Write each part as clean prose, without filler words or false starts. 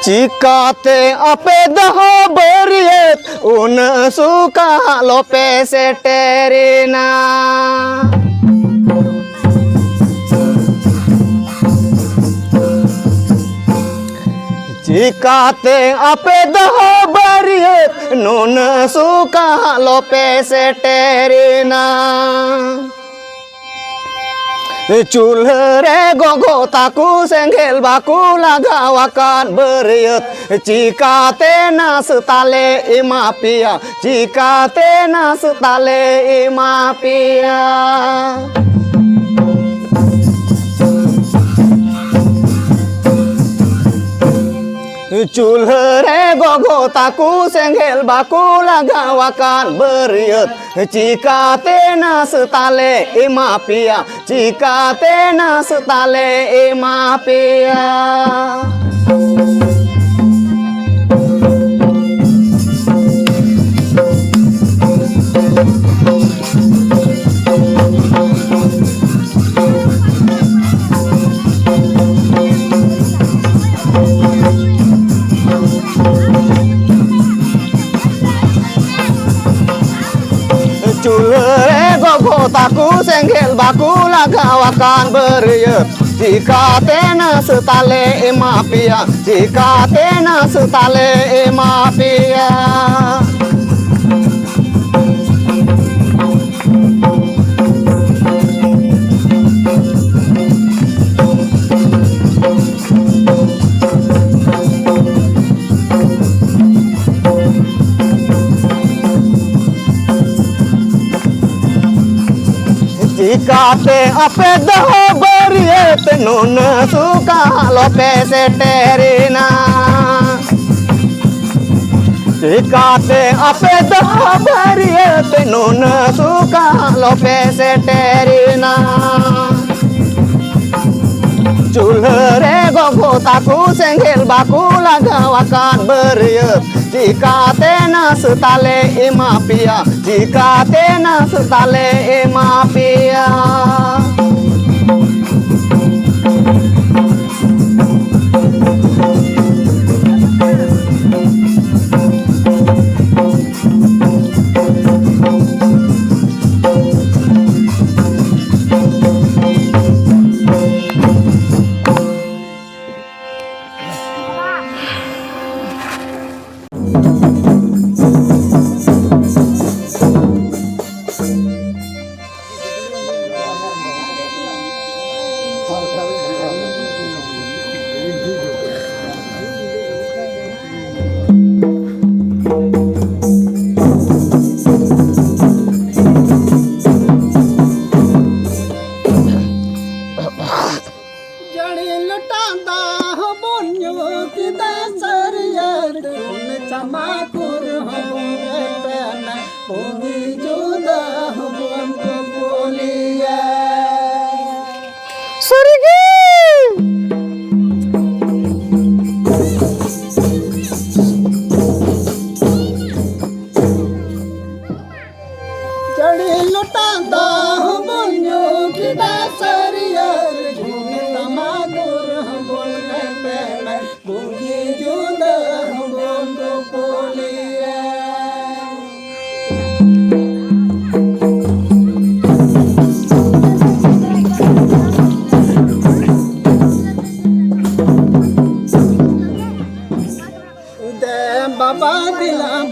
चिकाते अपे दहो बरियत उन सुका लोपे से टेरिना चिकाते अपे दहो बरियत नून सुका लोपे से टेरिना चूल्हे गोगो ताकू सेंगेल बाकू लगावाkan beriut cikate nas tale imapia cikate nas tale imapia चूल्हे गोगो ताकू सेंगेल बाकू लगावाkan beriut cikate nas tale imapia cikate nas tale imapia Cule gogo taku senggel baku lagawakan beriut jika tena setale emapia jika tena setale emapia Cikate ape daho beriet nun suka lope seterina Cikate ape daho beriet nun suka lope seterina Culhere gogo taku senggel baku lagawakan beriut jika tena setale imapia jika tena setale imapia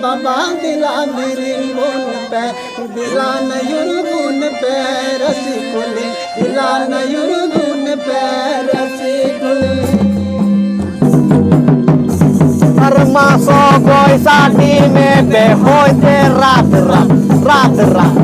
Baba dila miring bun pe dila na yurgun pe rasikuli dila na yurgun pe rasikuli Arma so koi sadi me be hoy te rat rat rat rat